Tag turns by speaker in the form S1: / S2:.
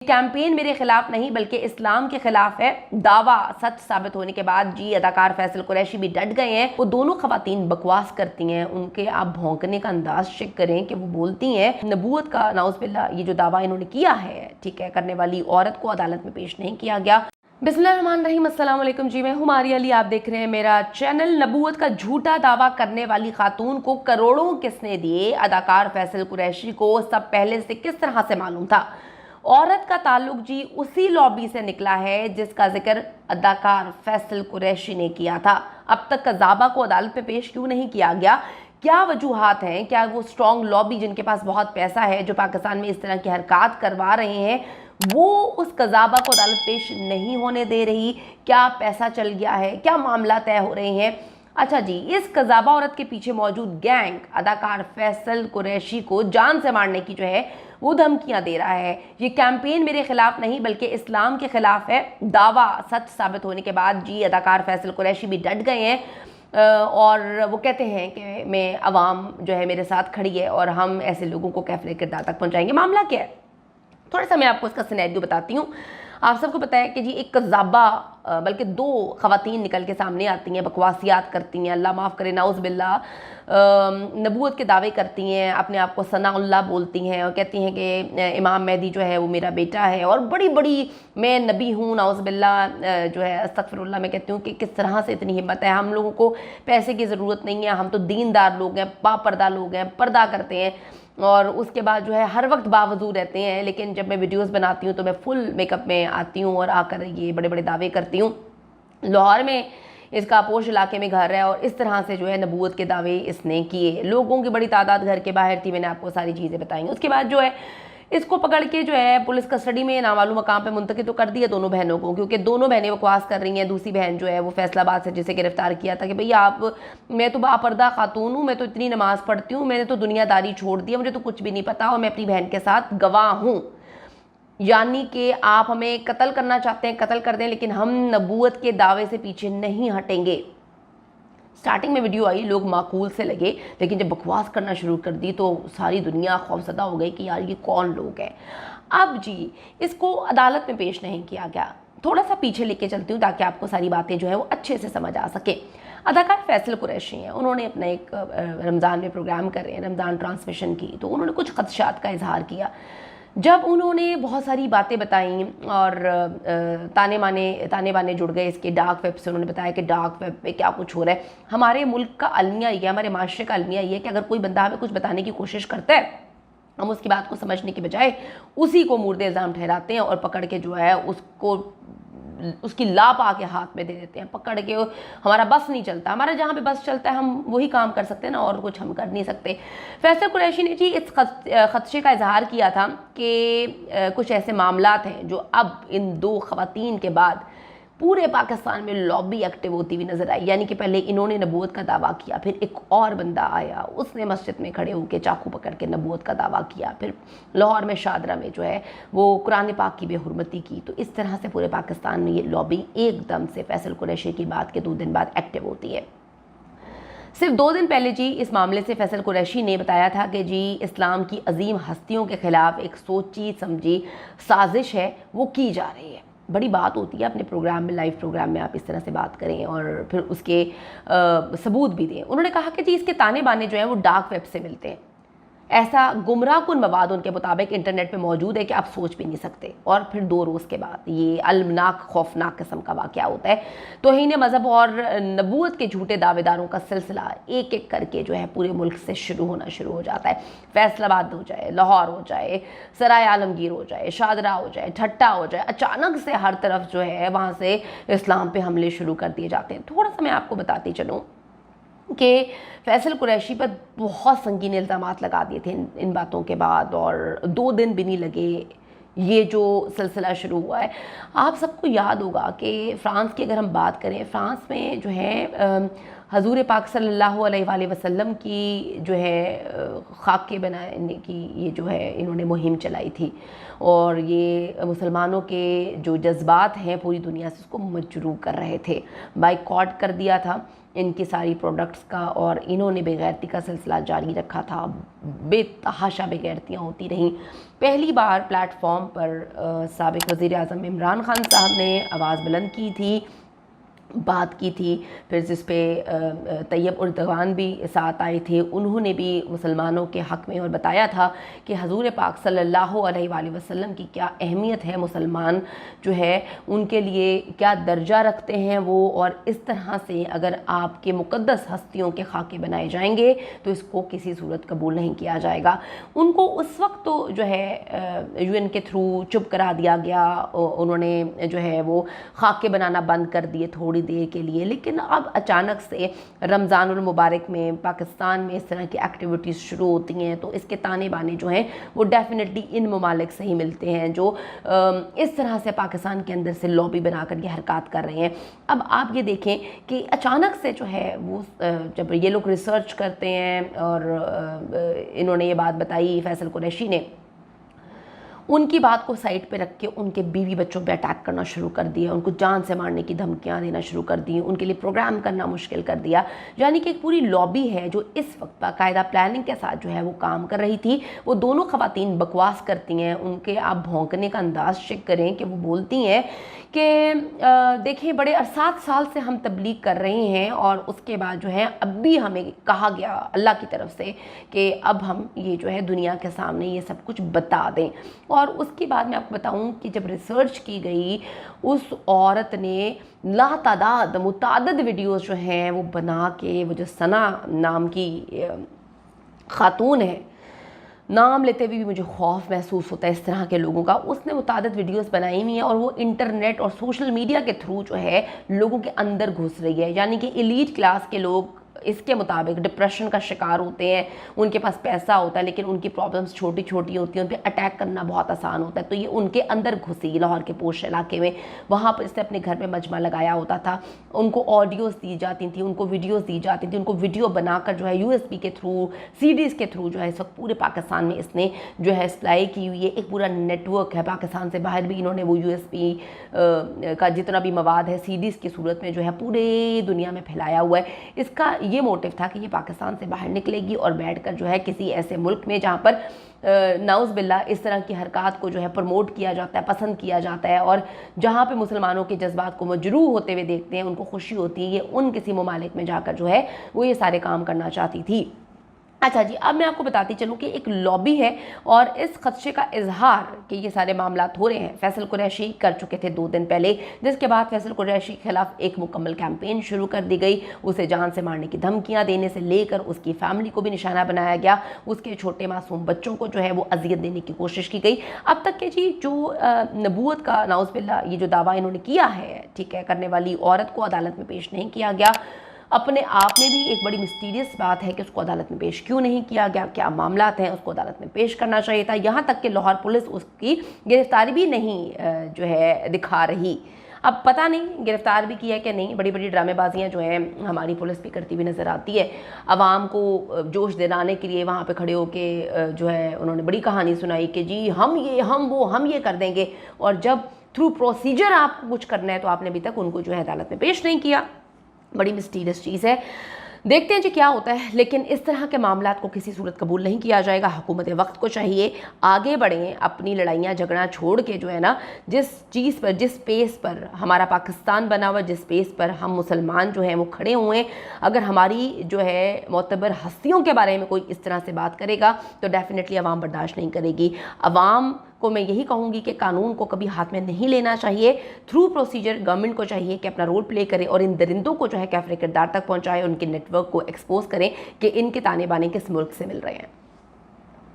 S1: Campaign मेरे खिलाफ नहीं बल्कि इस्लाम के खिलाफ है। दावा सच साबित होने के बाद जी अदाकार फैसल कुरैशी भी डट गए हैं। वो दोनों खवातीन बकवास करती हैं, उनके आप भौंकने का अंदाज चेक करें कि वो बोलती हैं नबूवत का नाउज़ुबिल्लाह ये जो दावा इन्होंने किया है, ठीक है, करने वाली औरत को अदालत में पेश नहीं किया गया। बिस्मिल्लाहिर्रहमानिर्रहीम, अस्सलाम वालेकुम जी, मैं हूँ मारिया अली, आप देख रहे हैं मेरा चैनल। नबूवत का झूठा दावा करने वाली खातून को करोड़ों किसने दिए, अदाकार फैसल कुरैशी को सब पहले से किस तरह से मालूम था। औरत का ताल्लुक जी उसी लॉबी से निकला है जिसका जिक्र अदाकार फैसल कुरैशी ने किया था। अब तक कज़ाबा को अदालत में पेश क्यों नहीं किया गया, क्या वजूहात हैं? क्या वो स्ट्रॉन्ग लॉबी जिनके पास बहुत पैसा है, जो पाकिस्तान में इस तरह की हरकत करवा रहे हैं, वो उस कज़ाबा को अदालत पेश नहीं होने दे रही? क्या पैसा चल गया है? क्या मामला तय हो रहे हैं? अच्छा जी, इस कज़ाबा औरत के पीछे मौजूद गैंग अदाकार फैसल कुरैशी को जान से मारने की जो है वो धमकियां दे रहा है। ये कैंपेन मेरे खिलाफ नहीं बल्कि इस्लाम के खिलाफ है। दावा सच साबित होने के बाद जी अदाकार फैसल कुरैशी भी डट गए हैं और वो कहते हैं कि मैं अवाम जो है मेरे साथ खड़ी है और हम ऐसे लोगों को कैफ़िल किरदार तक पहुंचाएंगे। मामला क्या है, थोड़ा सा मैं आपको इसका सिनेरियो बताती हूँ। आप सबको पता है कि जी एक कज़ाबा बल्कि दो खवातीन निकल के सामने आती हैं, बकवासियात करती हैं, अल्लाह माफ़ करे नाउज़ुबिल्लाह, नबूवत के दावे करती हैं, अपने आप को सनाउल्लाह बोलती हैं और कहती हैं कि इमाम मेहदी जो है वो मेरा बेटा है और बड़ी बड़ी मैं नबी हूँ नाउज़ुबिल्लाह, जो है अस्तगफिरुल्लाह। मैं कहती हूँ कि किस तरह से इतनी हिम्मत है, हम लोगों को पैसे की ज़रूरत नहीं है, हम तो दीनदार लोग हैं, बापर्दा लोग हैं, पर्दा करते हैं और उसके बाद जो है हर वक्त बावजूद रहते हैं। लेकिन जब मैं वीडियोस बनाती हूँ तो मैं फुल मेकअप में आती हूँ और आकर ये बड़े बड़े दावे करती हूँ। लाहौर में इसका पोश इलाके में घर है और इस तरह से जो है नबूवत के दावे इसने किए। लोगों की बड़ी तादाद घर के बाहर थी, मैंने आपको सारी चीज़ें बताई। उसके बाद जो है इसको पकड़ के जो है पुलिस कस्टडी में नामालूम मकाम पे मुंतकिल तो कर दिया दोनों बहनों को, क्योंकि दोनों बहनें बकवास कर रही हैं। दूसरी बहन जो है वो फैसलाबाद से जिसे गिरफ्तार किया था कि भैया आप, मैं तो बापर्दा खातून हूँ, मैं तो इतनी नमाज़ पढ़ती हूँ, मैंने तो दुनियादारी छोड़ दी, मुझे तो कुछ भी नहीं पता और मैं अपनी बहन के साथ गवाह हूँ। यानी कि आप हमें कत्ल करना चाहते हैं, कत्ल कर दें, लेकिन हम नबूवत के दावे से पीछे नहीं हटेंगे। स्टार्टिंग में वीडियो आई, लोग माकूल से लगे, लेकिन जब बकवास करना शुरू कर दी तो सारी दुनिया खौफजदा हो गई कि यार ये कौन लोग हैं। अब जी इसको अदालत में पेश नहीं किया गया। थोड़ा सा पीछे लेके चलती हूँ ताकि आपको सारी बातें जो है वो अच्छे से समझ आ सके। अदाकार फैसल कुरैशी हैं, उन्होंने अपना एक रमज़ान में प्रोग्राम कर रहे हैं, रमज़ान ट्रांसमिशन की, तो उन्होंने कुछ खदशात का इजहार किया। जब उन्होंने बहुत सारी बातें बताई और ताने बाने जुड़ गए इसके डार्क वेब से, उन्होंने बताया कि डार्क वेब पे क्या कुछ हो रहा है। हमारे मुल्क का अलमिया ये, हमारे माशरे का अलमिया ये है कि अगर कोई बंदा हमें कुछ बताने की कोशिश करता है, हम उसकी बात को समझने के बजाय उसी को मुर्दे इल्ज़ाम ठहराते हैं और पकड़ के जो है उसको उसकी लाप आके हाथ में दे देते हैं, पकड़ के। हमारा बस नहीं चलता, हमारा जहाँ पे बस चलता है हम वही काम कर सकते हैं ना, और कुछ हम कर नहीं सकते। फैसल कुरैशी ने जी इस खदशे का इजहार किया था कि कुछ ऐसे मामलात हैं जो अब इन दो खवातीन के बाद पूरे पाकिस्तान में लॉबी एक्टिव होती हुई नजर आई। यानी कि पहले इन्होंने नबूवत का दावा किया, फिर एक और बंदा आया, उसने मस्जिद में खड़े होकर चाकू पकड़ के नबूवत का दावा किया, फिर लाहौर में शादरा में जो है वो कुरान पाक की बेहुरमती की। तो इस तरह से पूरे पाकिस्तान में ये लॉबी एकदम से फैसल कुरैशी की बात के 2 दिन बाद एक्टिव होती है। सिर्फ 2 दिन पहले जी इस मामले से फैसल कुरैशी ने बताया था कि जी इस्लाम की अजीम हस्तियों के खिलाफ एक सोची समझी साजिश है वो की जा रही है। बड़ी बात होती है अपने प्रोग्राम में, लाइव प्रोग्राम में आप इस तरह से बात करें और फिर उसके सबूत भी दें। उन्होंने कहा कि जी इसके ताने बाने जो हैं वो डार्क वेब से मिलते हैं। ऐसा गुमराहकुन मवाद उनके मुताबिक इंटरनेट पे मौजूद है कि आप सोच भी नहीं सकते। और फिर 2 रोज़ के बाद ये अलमनाक खौफनाक किस्म का वाक़या होता है। तौहीन मज़हब और नबूवत के झूठे दावेदारों का सिलसिला एक एक करके जो है पूरे मुल्क से शुरू हो जाता है। फैसलाबाद हो जाए, लाहौर हो जाए, सराय आलमगीर हो जाए, शादरा हो जाए, ठट्टा हो जाए, अचानक से हर तरफ जो है वहाँ से इस्लाम पे हमले शुरू कर दिए जाते हैं। थोड़ा सा मैं आपको बताती चलूँ कि फैसल कुरैशी पर बहुत संगीन इल्ज़ामात लगा दिए थे इन बातों के बाद, और 2 दिन भी नहीं लगे ये जो सिलसिला शुरू हुआ है। आप सबको याद होगा कि फ़्रांस की अगर हम बात करें, फ़्रांस में जो है हजूर पाक सल्लल्लाहु अलैहि वसल्लम की जो है खाके बनाने की ये जो है इन्होंने मुहिम चलाई थी और ये मुसलमानों के जो जज्बात हैं पूरी दुनिया से उसको मजरूह कर रहे थे। बाइकॉट कर दिया था ان کی ساری پروڈکٹس کا، اور انہوں نے بےغیرتی کا سلسلہ جاری رکھا تھا، بے تحاشا بےغیرتیاں ہوتی رہیں۔ پہلی بار پلیٹ فارم پر سابق وزیر اعظم عمران خان صاحب نے آواز بلند کی تھی، بات کی تھی، پھر جس پہ طیب اردوان بھی ساتھ آئے تھے، انہوں نے بھی مسلمانوں کے حق میں اور بتایا تھا کہ حضور پاک صلی اللہ علیہ وآلہ وسلم کی کیا اہمیت ہے، مسلمان جو ہے ان کے لیے کیا درجہ رکھتے ہیں وہ، اور اس طرح سے اگر آپ کے مقدس ہستیوں کے خاکے بنائے جائیں گے تو اس کو کسی صورت قبول نہیں کیا جائے گا۔ ان کو اس وقت تو جو ہے یو این کے تھرو چپ کرا دیا گیا، انہوں نے جو ہے وہ خاکے بنانا بند کر دیے تھوڑی دیر کے لیے، لیکن اب اچانک سے رمضان المبارک میں پاکستان میں اس طرح کی ایکٹیویٹیز شروع ہوتی ہیں تو اس کے تانے بانے جو ہیں وہ ڈیفینیٹلی ان ممالک سے ہی ملتے ہیں جو اس طرح سے پاکستان کے اندر سے لابی بنا کر یہ حرکات کر رہے ہیں۔ اب آپ یہ دیکھیں کہ اچانک سے جو ہے وہ جب یہ لوگ ریسرچ کرتے ہیں، اور انہوں نے یہ بات بتائی فیصل قریشی نے، ان کی بات کو سائٹ پہ رکھ کے ان کے بیوی بچوں پہ اٹیک کرنا شروع کر دیا، ان کو جان سے مارنے کی دھمکیاں دینا شروع کر دی، ان کے لیے پروگرام کرنا مشکل کر دیا، یعنی کہ ایک پوری لابی ہے جو اس وقت باقاعدہ پلاننگ کے ساتھ جو ہے وہ کام کر رہی تھی۔ وہ دونوں خواتین بکواس کرتی ہیں، ان کے آپ بھونکنے کا انداز چیک کریں کہ وہ بولتی ہیں کہ دیکھیں بڑے 7 سال سے ہم تبلیغ کر رہے ہیں، اور اس کے بعد جو ہے اب بھی ہمیں کہا گیا اللہ کی طرف سے کہ اب ہم یہ جو ہے دنیا کے سامنے یہ سب کچھ بتا دیں۔ اور اس کے بعد میں آپ کو بتاؤں کہ جب ریسرچ کی گئی، اس عورت نے لاتعداد متعدد ویڈیوز جو ہیں وہ بنا کے، وہ جو ثنا نام کی خاتون ہے، نام لیتے ہوئے بھی مجھے خوف محسوس ہوتا ہے اس طرح کے لوگوں کا، اس نے متعدد ویڈیوز بنائی ہوئی ہیں، اور وہ انٹرنیٹ اور سوشل میڈیا کے تھرو جو ہے لوگوں کے اندر گھس رہی ہے، یعنی کہ ایلیٹ کلاس کے لوگ اس کے مطابق ڈپریشن کا شکار ہوتے ہیں، ان کے پاس پیسہ ہوتا ہے لیکن ان کی پرابلمس چھوٹی چھوٹی ہوتی ہیں، ان پہ اٹیک کرنا بہت آسان ہوتا ہے، تو یہ ان کے اندر گھسی لاہور کے پوش علاقے میں، وہاں پر اس نے اپنے گھر میں مجمع لگایا ہوتا تھا، ان کو آڈیوز دی جاتی تھیں، ان کو ویڈیوز دی جاتی تھیں، ان کو ویڈیو بنا کر جو ہے یو ایس بی کے تھرو، سی ڈیز کے تھرو جو ہے اس وقت پورے پاکستان میں اس نے جو ہے سپلائی کی ہوئی ہے۔ ایک پورا نیٹ ورک ہے، پاکستان سے باہر بھی انہوں نے وہ یو ایس بی کا جتنا بھی مواد ہے سی ڈیز کی صورت میں جو ہے پورے دنیا میں پھیلایا ہوا ہے۔ اس کا یہ موٹیو تھا کہ یہ پاکستان سے باہر نکلے گی اور بیٹھ کر جو ہے کسی ایسے ملک میں جہاں پر نعوذ باللہ اس طرح کی حرکات کو جو ہے پروموٹ کیا جاتا ہے، پسند کیا جاتا ہے، اور جہاں پہ مسلمانوں کے جذبات کو مجروح ہوتے ہوئے دیکھتے ہیں، ان کو خوشی ہوتی ہے، یہ ان کسی ممالک میں جا کر جو ہے وہ یہ سارے کام کرنا چاہتی تھی۔ اچھا جی، اب میں آپ کو بتاتی چلوں کہ ایک لابی ہے، اور اس خدشے کا اظہار کہ یہ سارے معاملات ہو رہے ہیں فیصل قریشی کر چکے تھے 2 دن پہلے، جس کے بعد فیصل قریشی کے خلاف ایک مکمل کیمپین شروع کر دی گئی، اسے جان سے مارنے کی دھمکیاں دینے سے لے کر اس کی فیملی کو بھی نشانہ بنایا گیا، اس کے چھوٹے معصوم بچوں کو جو ہے وہ اذیت دینے کی کوشش کی گئی۔ اب تک کہ جی جو نبوت کا نعوذ باللہ یہ جو دعویٰ انہوں نے کیا ہے، ٹھیک ہے، کرنے والی عورت کو عدالت میں پیش نہیں کیا گیا۔ اپنے آپ میں بھی ایک بڑی مسٹیریس بات ہے کہ اس کو عدالت میں پیش کیوں نہیں کیا گیا، کیا معاملات ہیں، اس کو عدالت میں پیش کرنا چاہیے تھا، یہاں تک کہ لاہور پولیس اس کی گرفتاری بھی نہیں جو ہے دکھا رہی۔ اب پتہ نہیں گرفتار بھی کیا ہے کہ نہیں، بڑی بڑی ڈرامے بازیاں جو ہیں ہماری پولیس بھی کرتی ہوئی نظر آتی ہے، عوام کو جوش دلانے کے لیے وہاں پہ کھڑے ہو کے جو ہے انہوں نے بڑی کہانی سنائی کہ جی ہم یہ کر دیں گے، اور جب تھرو پروسیجر آپ کو کچھ کرنا ہے تو آپ نے ابھی تک ان کو جو ہے عدالت میں پیش نہیں کیا۔ بڑی مسٹیریس چیز ہے، دیکھتے ہیں جی کیا ہوتا ہے، لیکن اس طرح کے معاملات کو کسی صورت قبول نہیں کیا جائے گا۔ حکومت وقت کو چاہیے آگے بڑھیں، اپنی لڑائیاں جھگڑا چھوڑ کے جو ہے نا، جس چیز پر، جس پیس پر ہمارا پاکستان بنا ہوا، جس پیس پر ہم مسلمان جو ہیں وہ کھڑے ہوئے ہیں، اگر ہماری جو ہے معتبر ہستیوں کے بارے میں کوئی اس طرح سے بات کرے گا تو ڈیفینیٹلی عوام برداشت نہیں کرے گی۔ عوام کو میں یہی کہوں گی کہ قانون کو کبھی ہاتھ میں نہیں لینا چاہیے، تھرو پروسیجر گورنمنٹ کو چاہیے کہ اپنا رول پلے کرے اور ان درندوں کو جو ہے کیفر کردار تک پہنچائے، ان کے نیٹ ورک کو ایکسپوز کریں کہ ان کے تانے بانے کس ملک سے مل رہے ہیں۔